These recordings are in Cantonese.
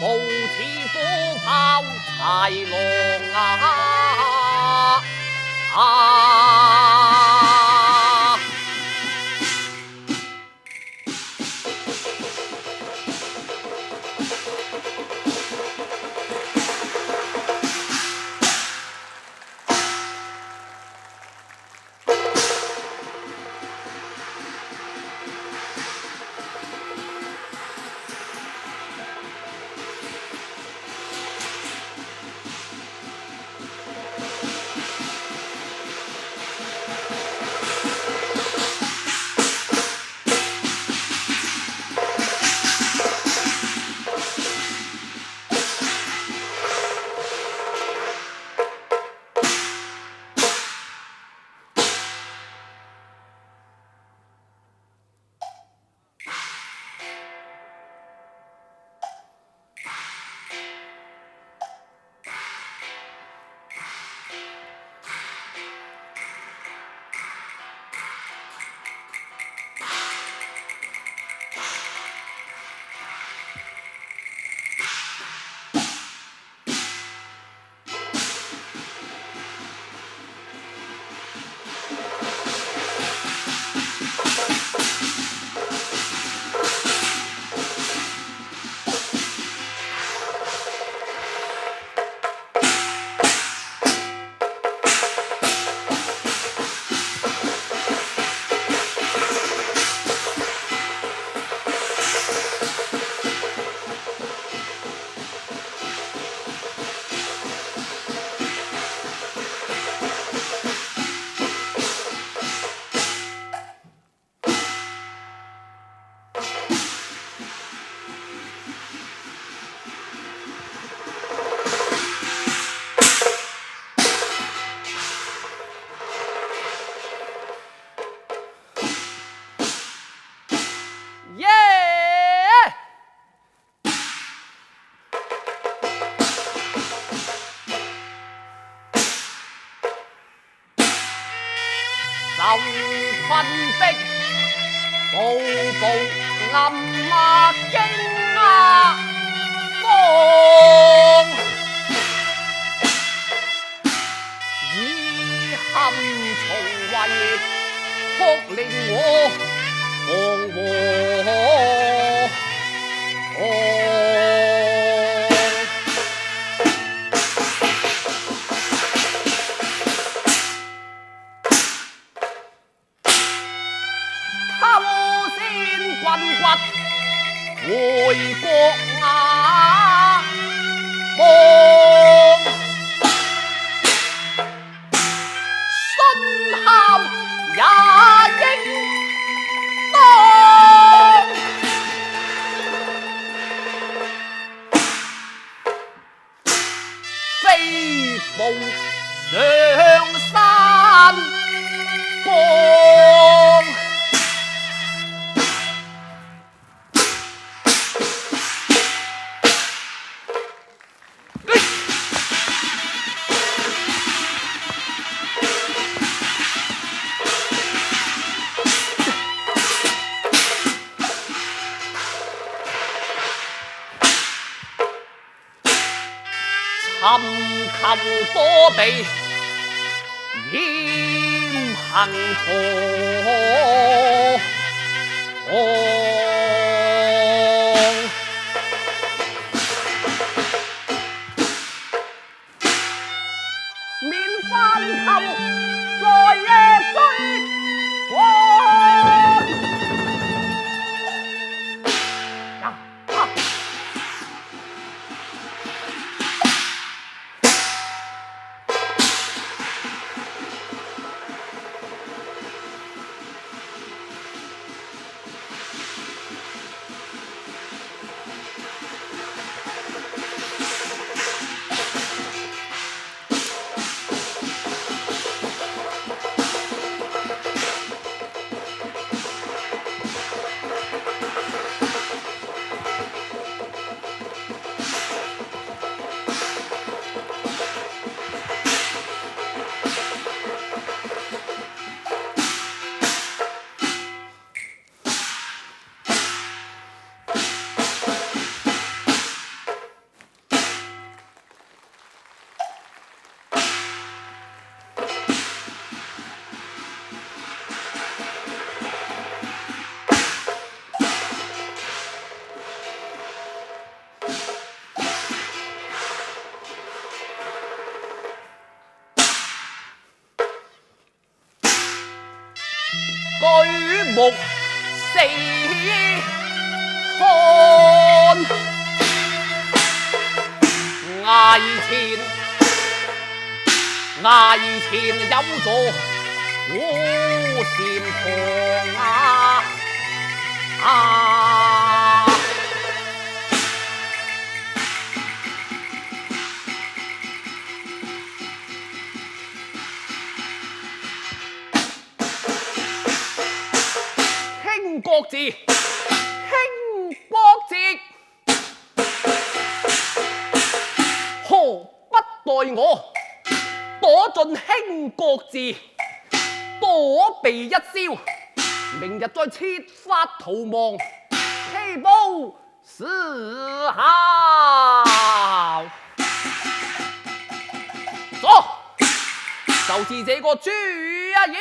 步似虎豹豺狼耶！受困迫，步步暗驚慌，以陷重圍，哭令我彷徨。偷先棍骨回國望，信函也應當。飛步上山崗，尋求躲避險行途，免翻頭在夜追趕。目四看，崖前有座烏禪堂興國寺，興國寺，何不待我躲進興國寺，躲避一宵，明日再設法逃亡，岂不是好？左，就是這個朱阿益。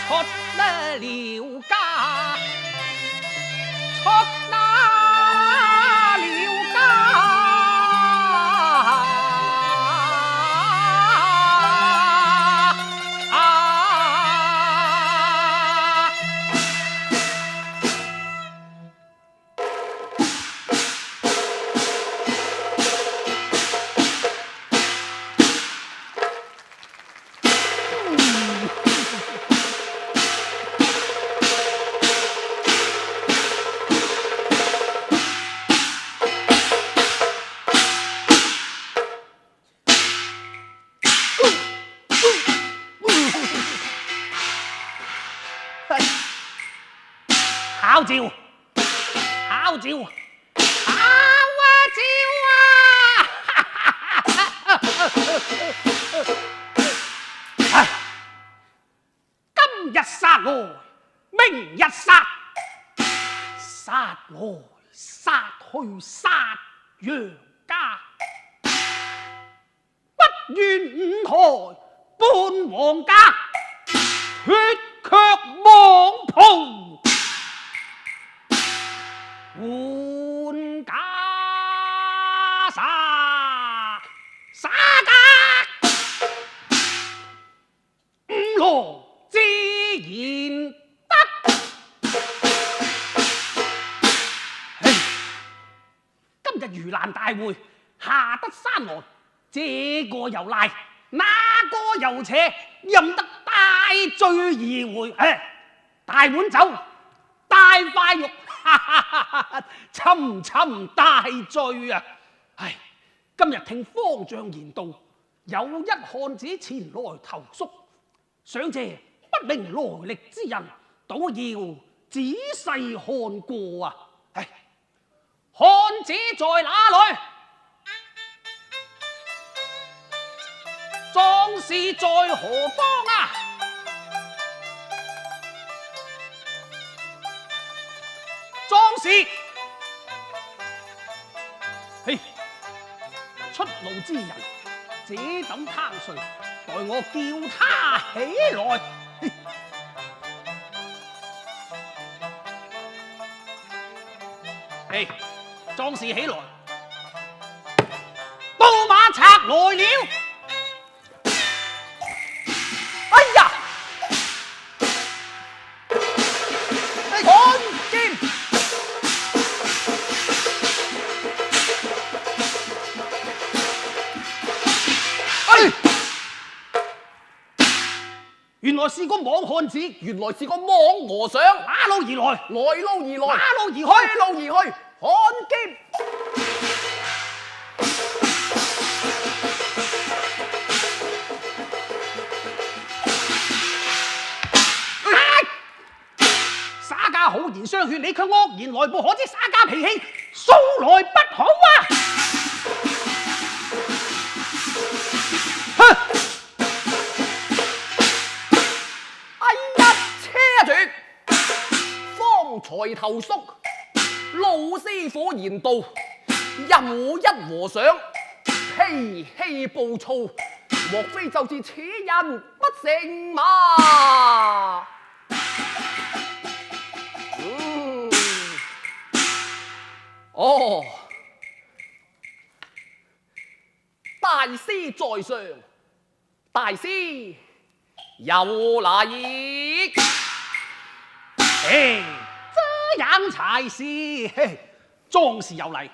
出了家，出了考照，考照，考照啊！今日殺來，明日殺，殺來殺去殺楊家，不怨五台半皇家，血卻網袍。換假沙家，五郎自然得。今日盂蘭大會下得山來，這個又賴，那個又扯，任得大罪而回。大碗酒，大塊肉。侵大罪啊！今日聽方丈言道，有一漢子前來投宿，想借不明來歷之人，倒要仔細看過啊！漢子在哪裏？壯士在何方啊？壯士，嘿，出路之人，這等貪睡，待我叫他起來。嘿，嘿，壯士起來，刀馬賊來了！哎呀！看劍！哎，原來是個莽漢子，原來是個莽和尚，哪路而來？來路而來，哪路而去？去路而去，看劍！洒家好言相勸，你卻惡言來報，可知灑家脾氣素來不好啊！哼！哎呀，車住！方才投宿，老師傅言道，有一和尚脾氣暴躁，莫非就是此人不成嘛？哦，大師在上，大師有來意。嘿，這樣才是。嘿，壯士有禮。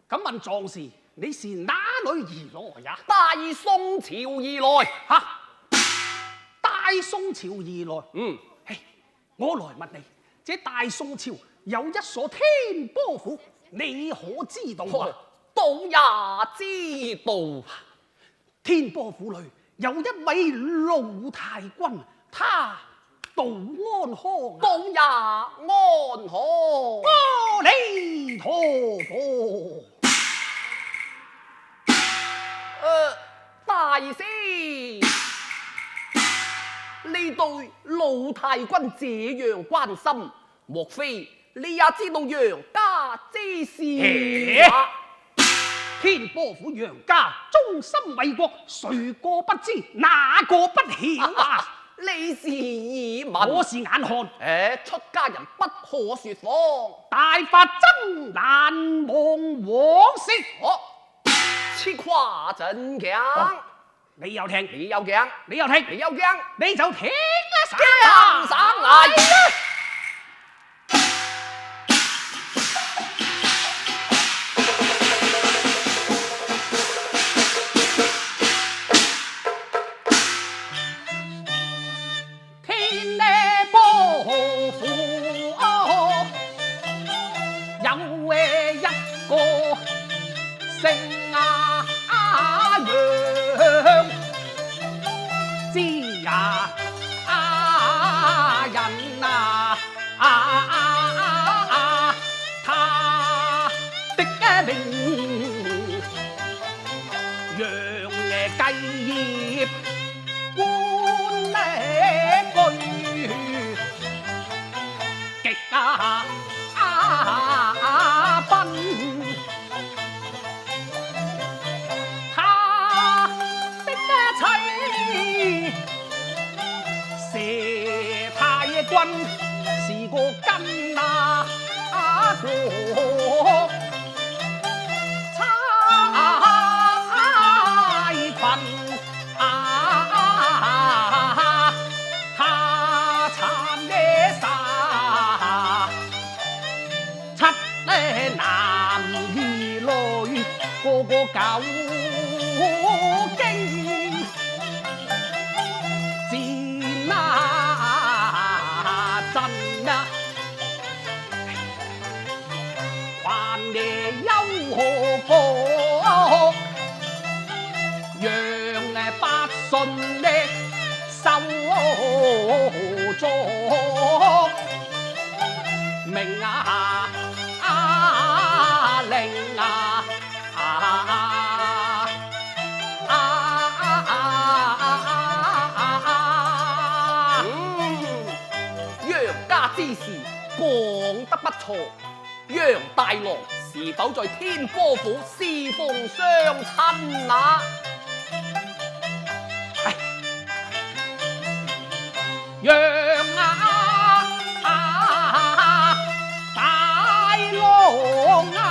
咁問壯士，你是哪裏而來呀？大宋朝而來。嚇！大宋朝而來。嗯，嘿，我來問你，這大宋朝有一所天波府，你可知道啊？都也知道。天波府裏有一位老太君，他道安康，都也安康。阿彌陀佛。大師，你對老太君這樣關心，莫非你也知道楊家之事啊？天波府楊家忠心為國，誰個不知，哪個不曉啊？你是耳聞，我是眼看。出家人不可説謊，大法真難忘往事。此誇真強。你有聽，你有鏡，你有聽，你有鏡，你就聽啊！鏡省嚟。天呢波府有一個姓楊，知呀人啊，他的名楊繼業官居極奔。佘太君是個跟國差群，他參野殺七男兒女，個個久經戰陣啊！還夜休何國，讓百姓的手足明啊！令啊！楊家之事講得不錯，楊大郎是否在天波府侍奉雙親啊？楊大郎啊，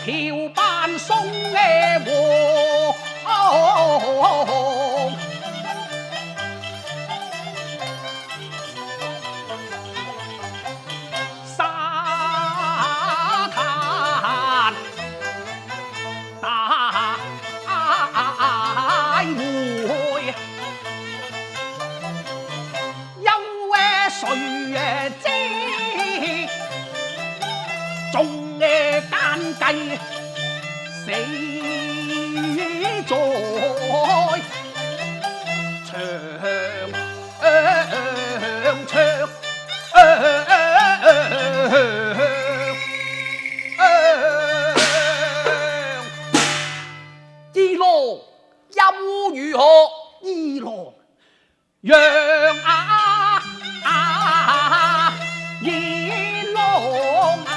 橋班送嘅和。沙灘大會，有誰知？眾奸計死在二郎又如何？二郎楊二郎啊，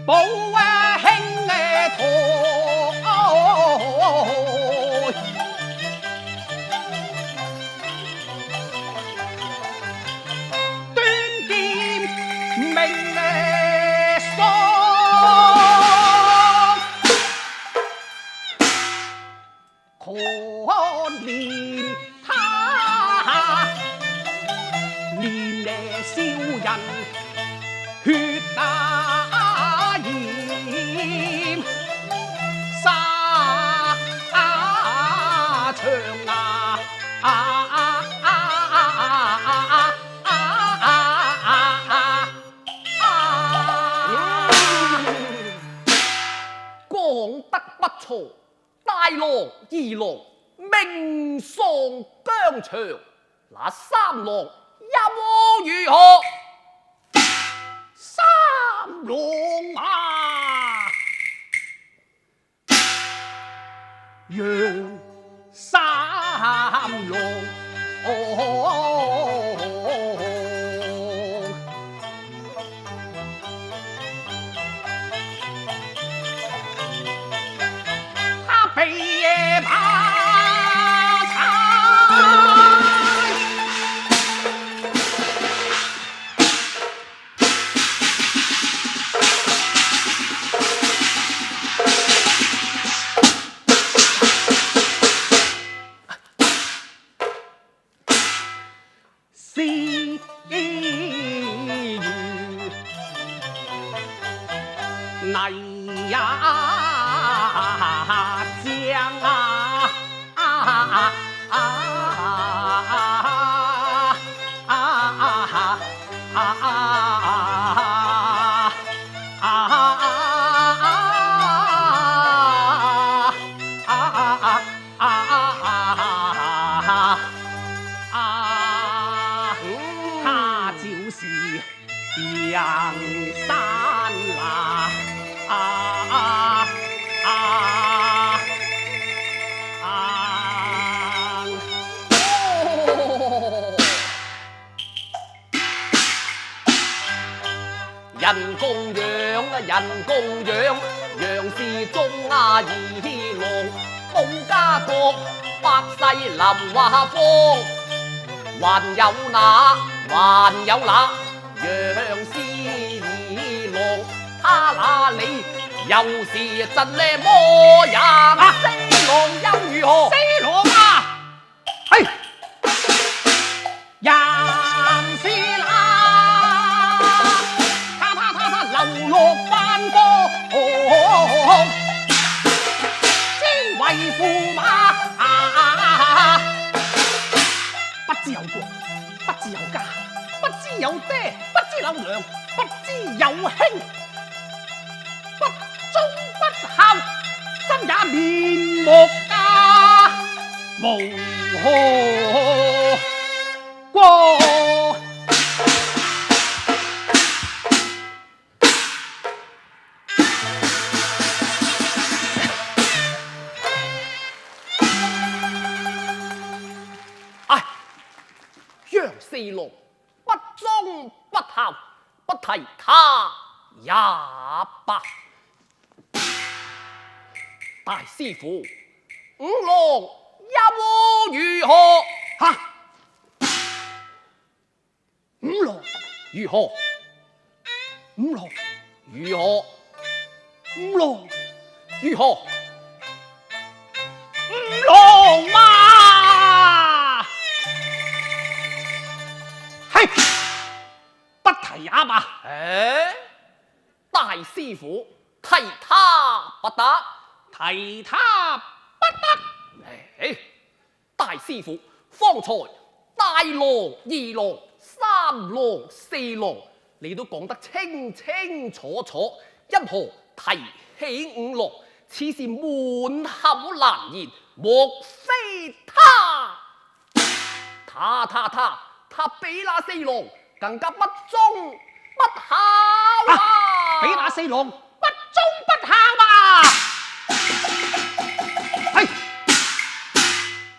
保兄嘅堂，端劍明喪。可憐他，連少人血打鹽，沙場講得不錯。大郎二郎命喪疆場，那三郎又如何？三郎啊，楊三郎，他被爬柴。是如泥呀漿他就是楊三郎人供養啊，人供養，楊氏宗啊二郎，孔家國百世林華芳，還有那楊氏二郎，他那裏又是真叻魔人，四郎又如何？四郎啊，係楊氏他流落斑坡，先為駙馬，不知有國，不知有家，不知有爹，不知有娘，不知有兄，不忠不孝，真也面目無過。唉，楊四郎不忠不孝，不提他也罷。大師傅，五郎又如何？嚇！五郎如何？五郎如何？五郎如何？五郎嘛，係不提也罷。大師傅提他不得，提他不得。大師傅方才大郎、二郎、三郎、四郎，你都講得清清楚楚，因何提起五郎？此事滿口難言，莫非他比那四郎更加不忠不孝啊！比那四郎不忠不孝嘛？係，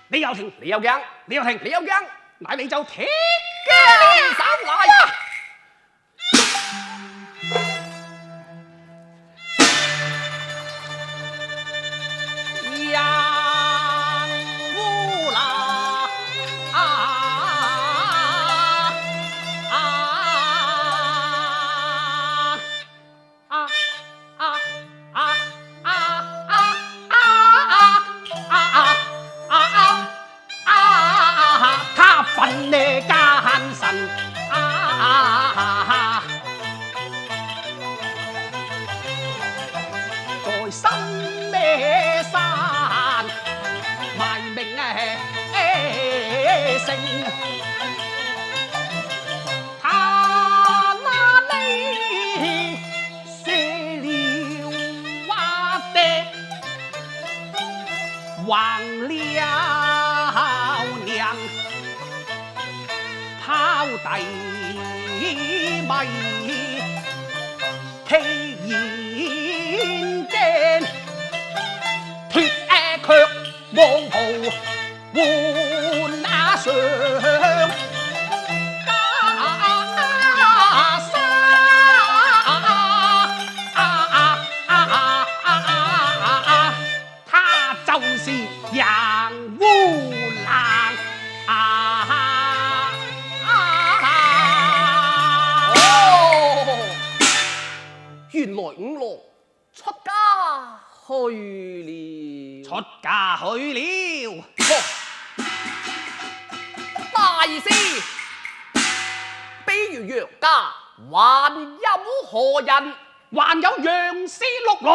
你又停，你有驚，你又停，你有驚，乃你就停驚手來。在深咩山埋名姓，他那裏射了蛙的橫了娘，拋弟米其然驚，脱卻黃袍換那上他就是楊烏蘭原來五郎出家去了，出家去了。大師，比如楊家還有何人？還有楊師六六，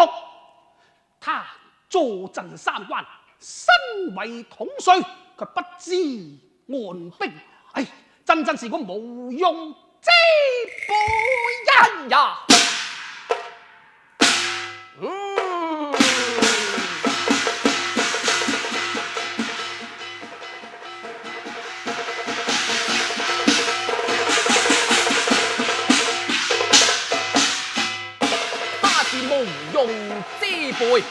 他坐鎮三關，身為統帥，卻不知按兵。唉，真是個無用之輩人呀！他是無用之輩。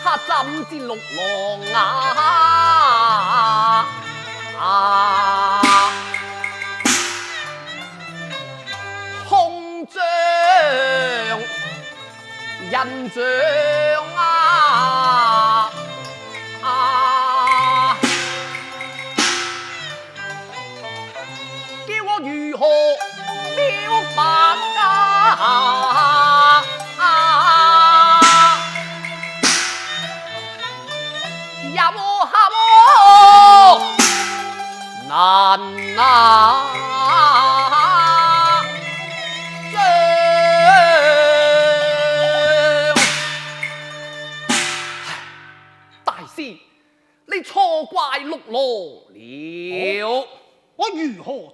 他怎知六郎空像印象叫我如何表白有下我那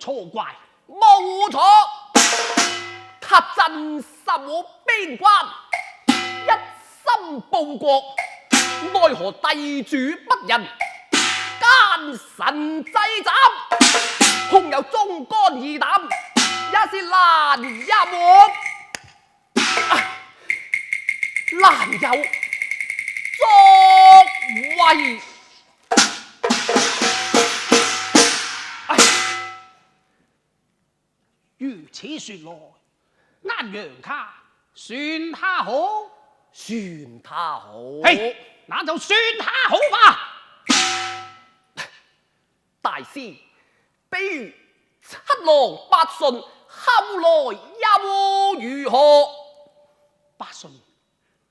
錯怪。冇錯，他鎮守邊關，一心報國，奈何地主不仁，奸臣制斬，空有忠肝義膽，也是難也沒，難有作為。如此說來，啱楊卡算他好，算他好。嘿，那就算他好吧。大師，比如七郎八順，後來又如何？八順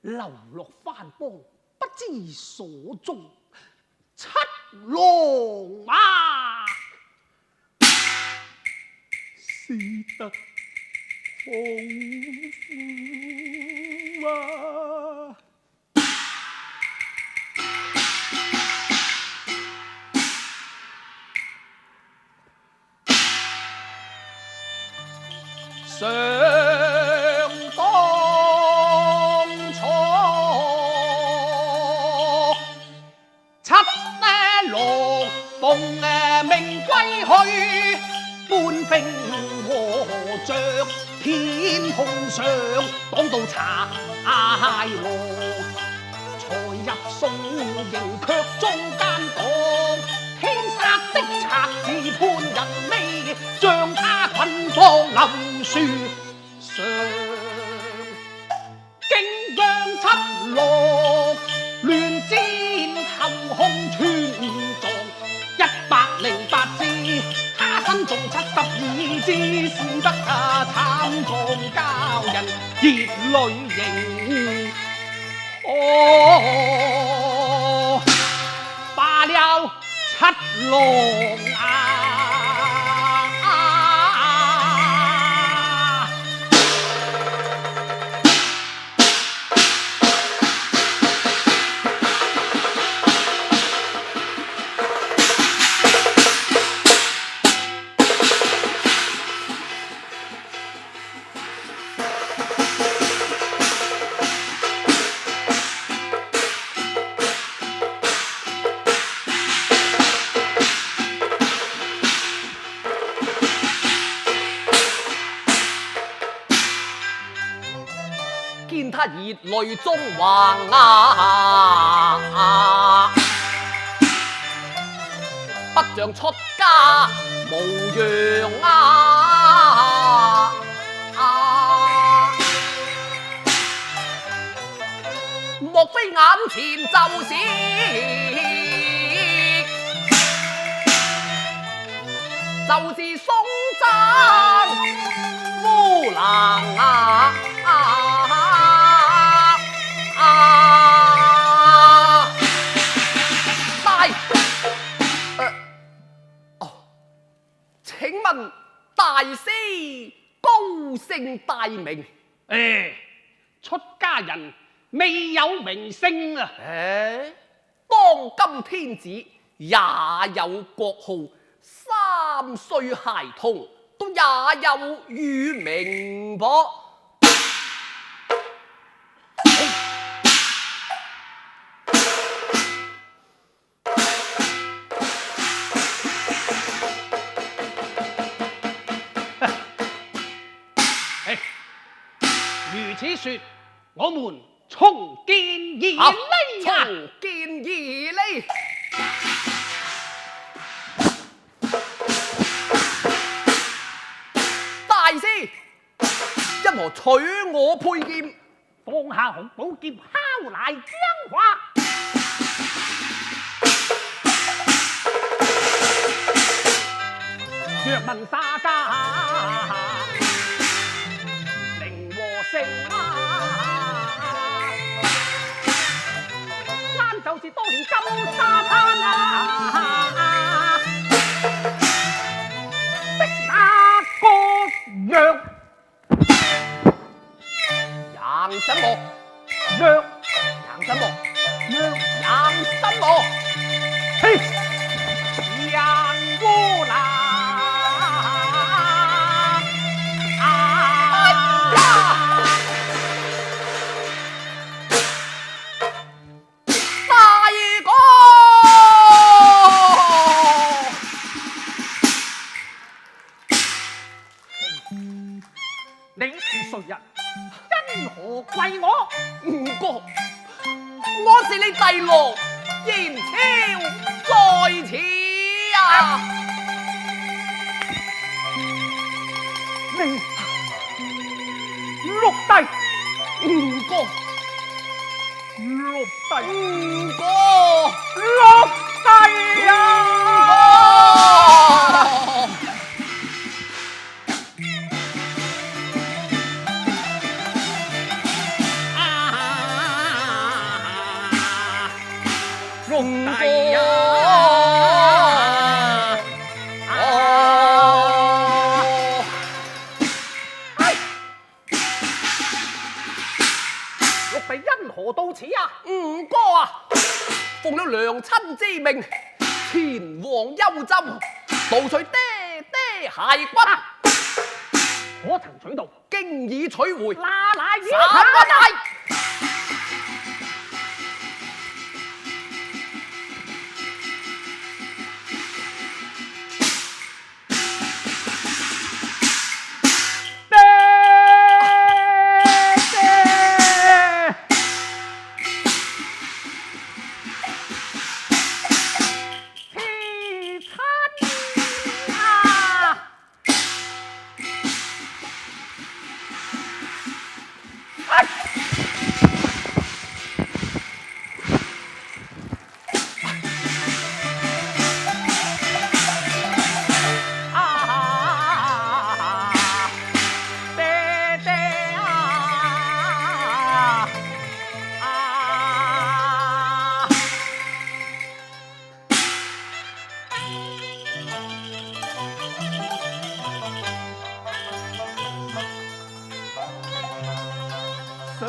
流落番邦，不知所蹤。七郎啊，是得豐富啊！想當初，七郎奉命歸去，搬兵和着天空上，擋到柴禾，才入宋營卻中間黨，天殺的賊子潘仁美，將他捆綁林樹上，荊襄七郎亂箭頭空穿撞，108支，他身中72支，使得他慘狀教人熱淚盈。哦，罷了七郎啊！見他熱淚中橫啊，不像出家模樣啊！莫非眼前就是宋贊夫郎啊！請問大師高姓大名？出家人未有名聲啊！當今天子也有國號，3歲孩童都也有乳名噃。如此說，我們重見義利啊！重見義利。大師，因何取我佩劍？放下紅寶劍，敲乃僵化。若問沙家寧和勝啊，啱就是當年金沙灘啊的那個藥。養什麼？藥養什麼？藥養什麼？嘿，養烏蘭。你是誰人？因何跪我？吳哥，我是你弟六燕超在此啊！你六弟，吳哥，六弟，吳哥，六弟呀！龍哥呀！六弟因何到此啊？吳哥啊，奉了娘親之命，前往幽針，盜取爹爹骸骨，可曾取到？經已取回，那乃已三不大。想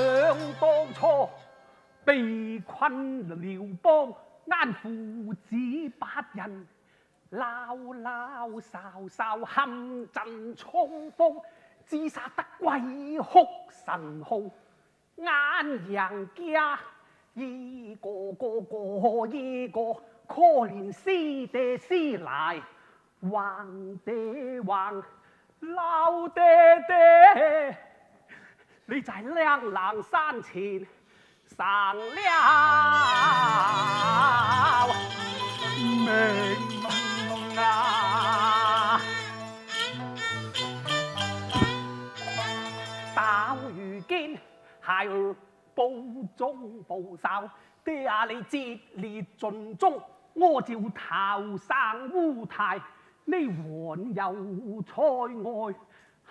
當初被困遼邦，啱父子八人，撈撈哨哨陷陣衝鋒，自殺得鬼哭神號，眼人家一個個一個可憐師爹師奶，橫爹橫老爹爹。你在亮冷山前上了命啊！到如今孩兒報中報效，爹啊你節烈盡忠，我照頭生烏太，你還有塞外。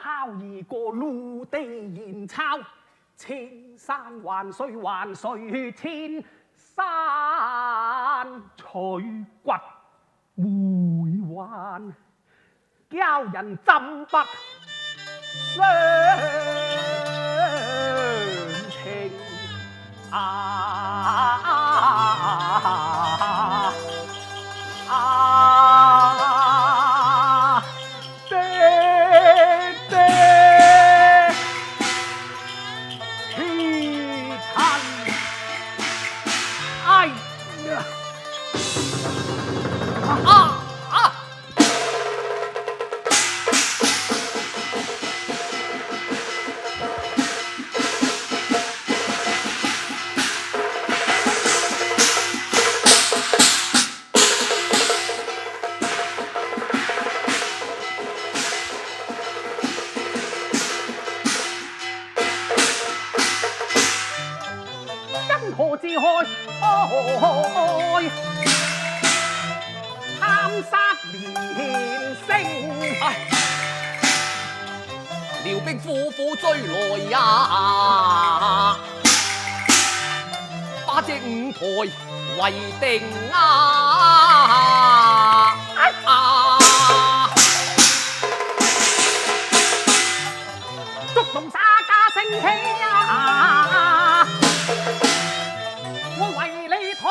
考一個陸地言抄，千山萬水還誰千山取骨回還，教人針不相情何自害？貪殺連星，遼兵苦苦追來呀，把這五台圍定啊！觸動沙家升起啊！我為你退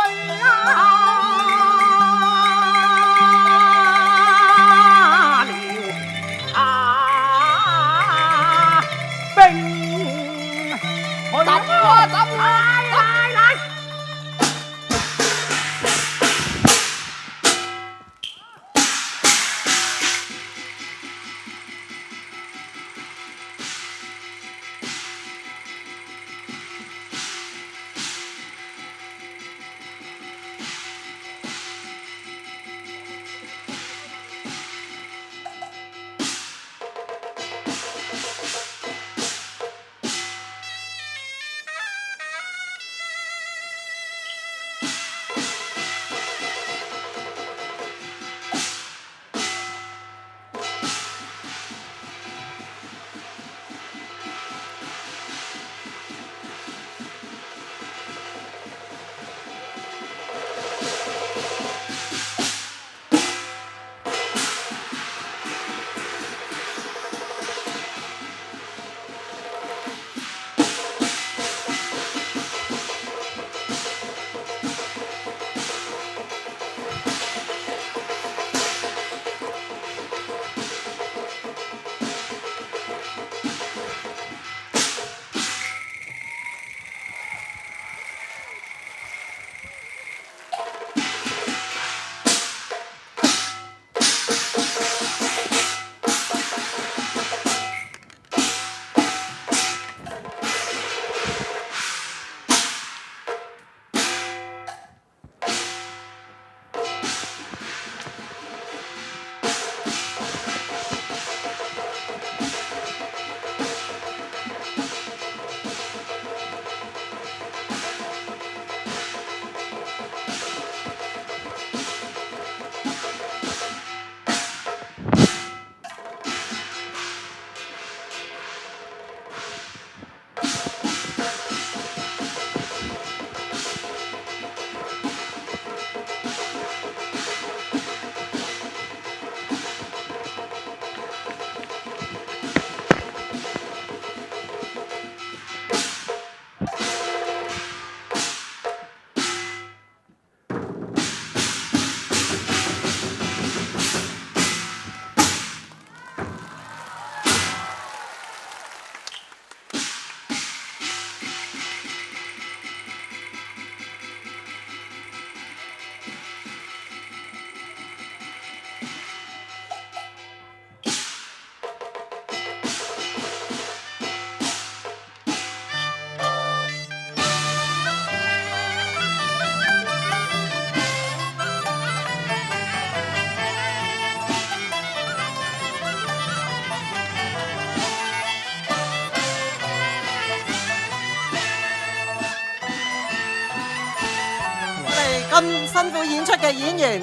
辛苦演出嘅演員，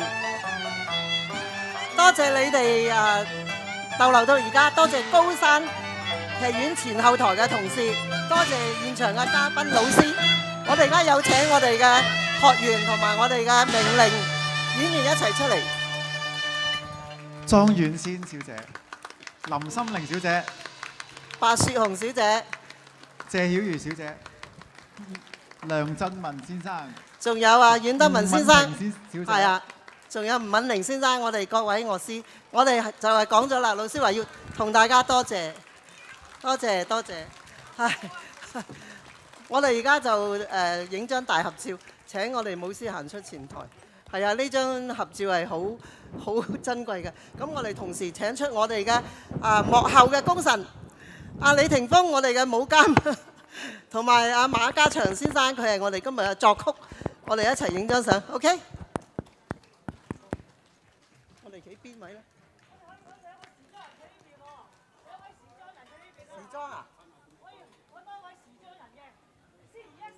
多謝你哋逗留到而家，多謝高山劇院前後台嘅同事，多謝現場嘅嘉賓老師。我哋而家有請我哋嘅學員同埋我哋嘅名伶演員一齊出嚟。莊遠仙小姐、林心玲小姐、白雪紅小姐、謝曉瑜小姐、梁振文先生，仲有阮德文先生，小姐係啊，仲有吳敏玲先生，我哋各位樂師，我哋就係講咗啦，老師話要同大家多謝，多謝多謝，係，我哋而家就影張大合照，請我哋舞獅行出前台。係啊，呢張合照係好珍貴嘅。咁我哋同時請出我哋嘅幕後嘅功臣，李霆鋒，我哋嘅舞監，同埋馬家祥先生，佢係我哋今日嘅作曲，我哋一齊影張相 ，OK？ 我哋企邊位咧？時裝啊？我多位時裝人嘅，司儀一。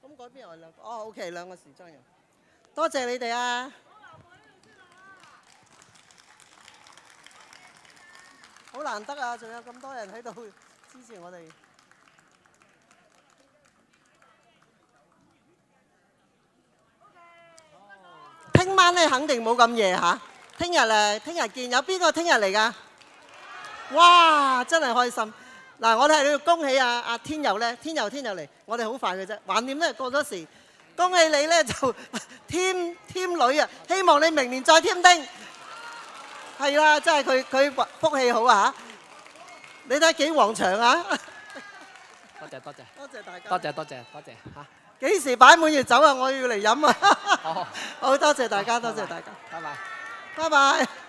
咁嗰邊有兩個，哦 ，OK， 兩個時裝人，多謝你哋啊！好難得啊，仲有咁多人喺度支持我哋。聽晚咧肯定冇咁夜嚇，聽日見。有邊個聽日嚟㗎？哇！真係開心。嗱，我哋喺度恭喜阿天佑咧，天佑嚟，我哋好快嘅啫，橫掂咧過咗時，恭喜你咧就添女啊！希望你明年再添丁。係啦，真係佢福氣好啊！你睇幾旺場啊！多謝大家，多謝嚇。幾時擺滿月酒啊？我要嚟飲啊！好，好多謝大家，多謝大家，拜拜。拜拜。